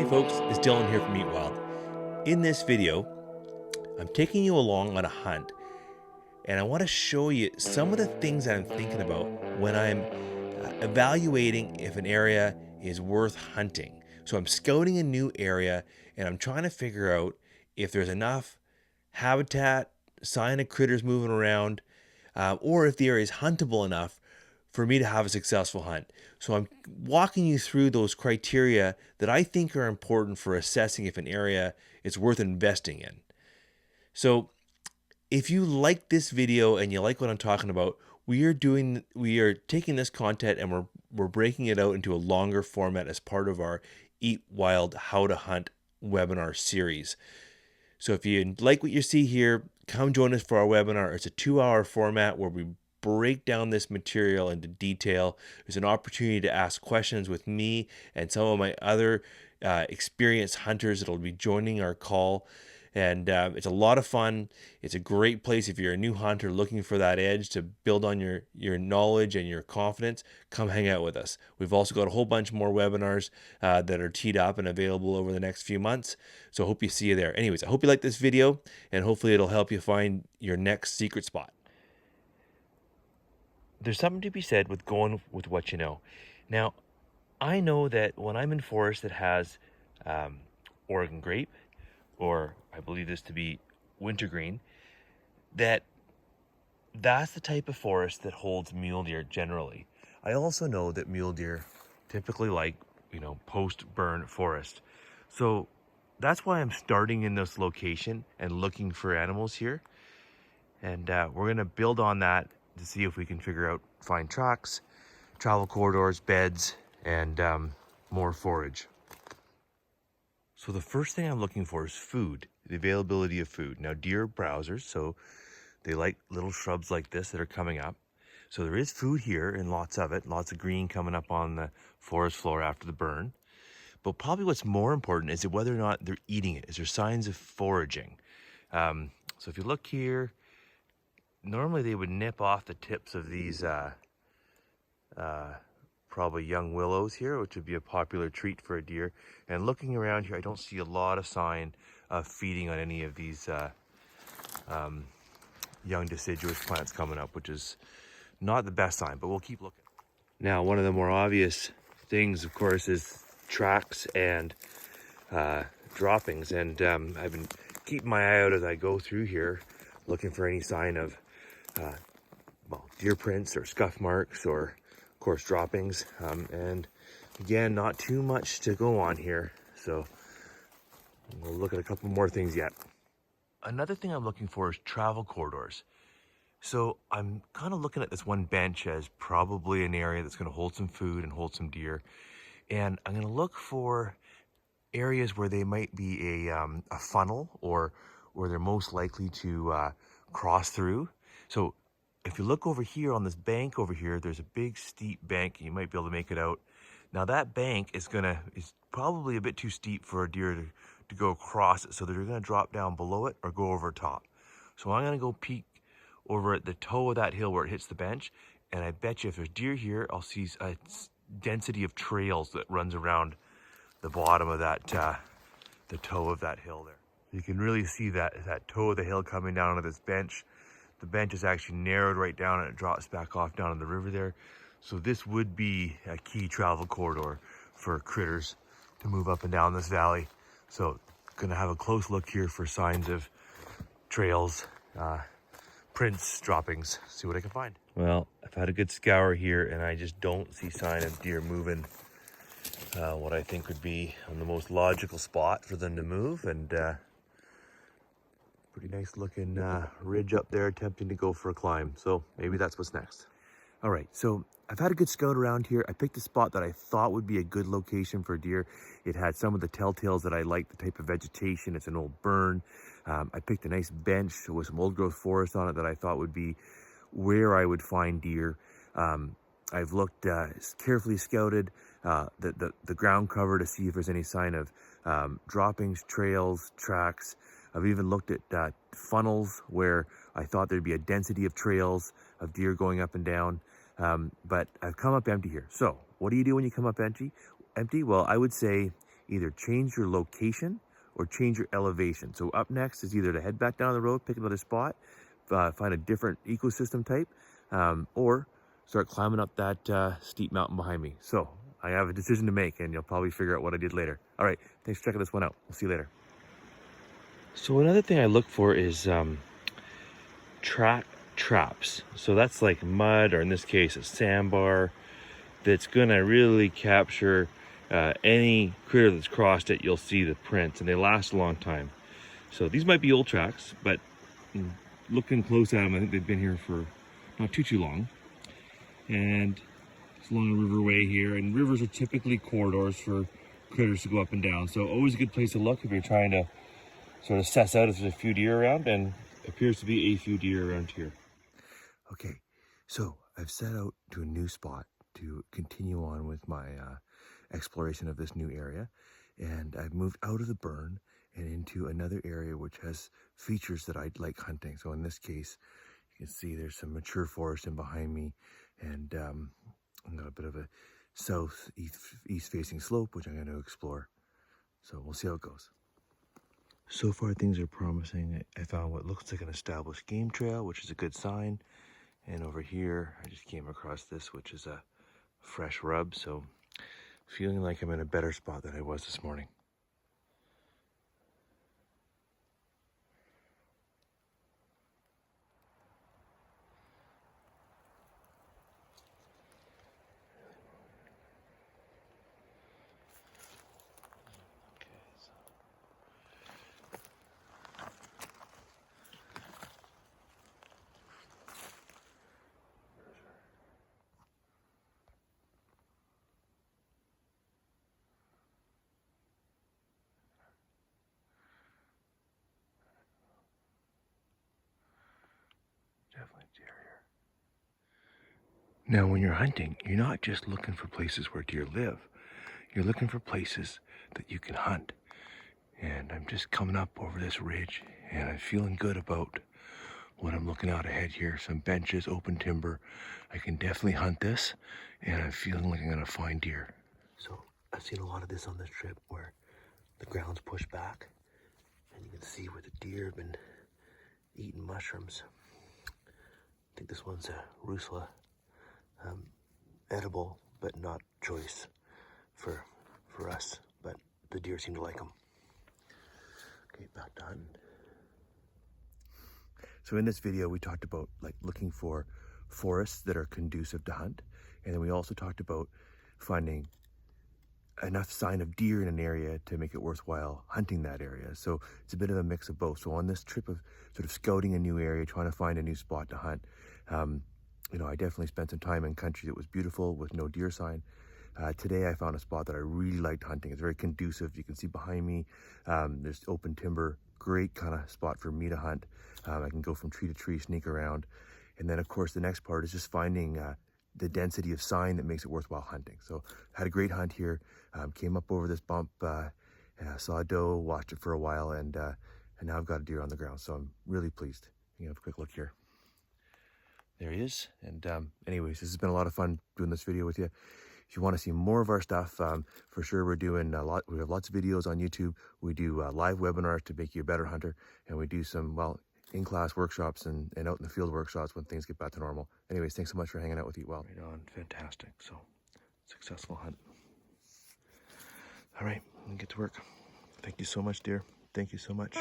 Hey folks, it's Dylan here from EatWild. In this video, I'm taking you along on a hunt, and I want to show you some of the things that I'm thinking about when I'm evaluating if an area is worth hunting. So I'm scouting a new area, and I'm trying to figure out if there's enough habitat, sign of critters moving around, or if the area is huntable enough for me to have a successful hunt. So I'm walking you through those criteria that I think are important for assessing if an area is worth investing in. So if you like this video and you like what I'm talking about, we are taking this content and we're breaking it out into a longer format as part of our Eat Wild How to Hunt webinar series. So if you like what you see here, come join us for our webinar. It's a 2-hour format where we break down this material into detail. There's an opportunity to ask questions with me and some of my other experienced hunters that'll be joining our call. And it's a lot of fun. It's a great place if you're a new hunter looking for that edge to build on your knowledge and your confidence. Come hang out with us. We've also got a whole bunch more webinars that are teed up and available over the next few months. So I hope you see you there. Anyways, I hope you like this video, and hopefully it'll help you find your next secret spot. There's something to be said with going with what you know. Now, I know that when I'm in forest that has Oregon grape, or I believe this to be wintergreen, that's the type of forest that holds mule deer generally. I also know that mule deer typically like, post-burn forest. So that's why I'm starting in this location and looking for animals here. And we're gonna build on that to see if we can find tracks, travel corridors, beds, and more forage. So the first thing I'm looking for is food, the availability of food. Now, deer are browsers, so they like little shrubs like this that are coming up. So there is food here, and lots of it, lots of green coming up on the forest floor after the burn. But probably what's more important is whether or not they're eating it. Is there signs of foraging? So if you look here, normally they would nip off the tips of these probably young willows here, which would be a popular treat for a deer. And looking around here, I don't see a lot of sign of feeding on any of these young deciduous plants coming up, which is not the best sign, but we'll keep looking. Now, one of the more obvious things, of course, is tracks and droppings. And I've been keeping my eye out as I go through here, looking for any sign of deer prints or scuff marks, or of course droppings, and again, not too much to go on here, so we'll look at a couple more things yet. Another thing I'm looking for is travel corridors. So I'm kind of looking at this one bench as probably an area that's going to hold some food and hold some deer, and I'm going to look for areas where they might be a funnel, or where they're most likely to cross through. So if you look over here on this bank over here, there's a big steep bank. You might be able to make it out. Now that bank is probably a bit too steep for a deer to go across it, so they're gonna drop down below it or go over top. So I'm gonna go peek over at the toe of that hill where it hits the bench, and I bet you if there's deer here, I'll see a density of trails that runs around the bottom of that, the toe of that hill there. You can really see that toe of the hill coming down onto this bench. The bench is actually narrowed right down, and it drops back off down in the river there. So this would be a key travel corridor for critters to move up and down this valley. So gonna have a close look here for signs of trails, prints, droppings, see what I can find. Well, I've had a good scour here, and I just don't see sign of deer moving what I think would be on the most logical spot for them to move. And pretty nice looking ridge up there, attempting to go for a climb. So maybe that's what's next. All right, so I've had a good scout around here. I picked a spot that I thought would be a good location for deer. It had some of the telltales that I like, the type of vegetation. It's an old burn. I picked a nice bench with some old growth forest on it that I thought would be where I would find deer. I've looked, carefully scouted the ground cover to see if there's any sign of droppings, trails, tracks. I've even looked at funnels where I thought there'd be a density of trails of deer going up and down, but I've come up empty here. So what do you do when you come up empty? Well, I would say either change your location or change your elevation. So up next is either to head back down the road, pick another spot, find a different ecosystem type, or start climbing up that steep mountain behind me. So I have a decision to make, and you'll probably figure out what I did later. All right, thanks for checking this one out. We'll see you later. So another thing I look for is traps. So that's like mud, or in this case a sandbar, that's gonna really capture any critter that's crossed it. You'll see the prints, and they last a long time. So these might be old tracks, but looking close at them, I think they've been here for not too long. And it's along a riverway here, and rivers are typically corridors for critters to go up and down. So always a good place to look if you're trying to sort of suss out if there's a few deer around, and appears to be a few deer around here. Okay, so I've set out to a new spot to continue on with my exploration of this new area, and I've moved out of the burn and into another area which has features that I'd like hunting. So in this case, you can see there's some mature forest in behind me, and I've got a bit of a south-east facing slope which I'm going to explore. So we'll see how it goes. So far things are promising. I found what looks like an established game trail, which is a good sign. And over here, I just came across this, which is a fresh rub. So feeling like I'm in a better spot than I was this morning. Definitely deer here. Now, when you're hunting, you're not just looking for places where deer live. You're looking for places that you can hunt. And I'm just coming up over this ridge, and I'm feeling good about what I'm looking out ahead here. Some benches, open timber. I can definitely hunt this, and I'm feeling like I'm gonna find deer. So I've seen a lot of this on this trip where the ground's pushed back, and you can see where the deer have been eating mushrooms. I think this one's a Rusla, edible but not choice for us, but the deer seem to like them. Okay, back to hunting. So in this video we talked about like looking for forests that are conducive to hunt, and then we also talked about finding enough sign of deer in an area to make it worthwhile hunting that area. So it's a bit of a mix of both. So on this trip of sort of scouting a new area, trying to find a new spot to hunt, you know, I definitely spent some time in country that was beautiful with no deer sign. Today I found a spot that I really liked hunting. It's very conducive. You can see behind me, there's open timber, great kind of spot for me to hunt. I can go from tree to tree, sneak around. And then of course the next part is just finding the density of sign that makes it worthwhile hunting. So had a great hunt here, came up over this bump, saw a doe, watched it for a while, and now I've got a deer on the ground. So I'm really pleased. You have a quick look here. There he is. And anyways, this has been a lot of fun doing this video with you. If you want to see more of our stuff, for sure we're doing a lot. We have lots of videos on YouTube. We do live webinars to make you a better hunter, and we do some, well, in-class workshops and out in the field workshops when things get back to normal. Anyways, thanks so much for hanging out with EatWild. Right on, fantastic. So, successful hunt. All right, I'm gonna get to work. Thank you so much, dear. Thank you so much.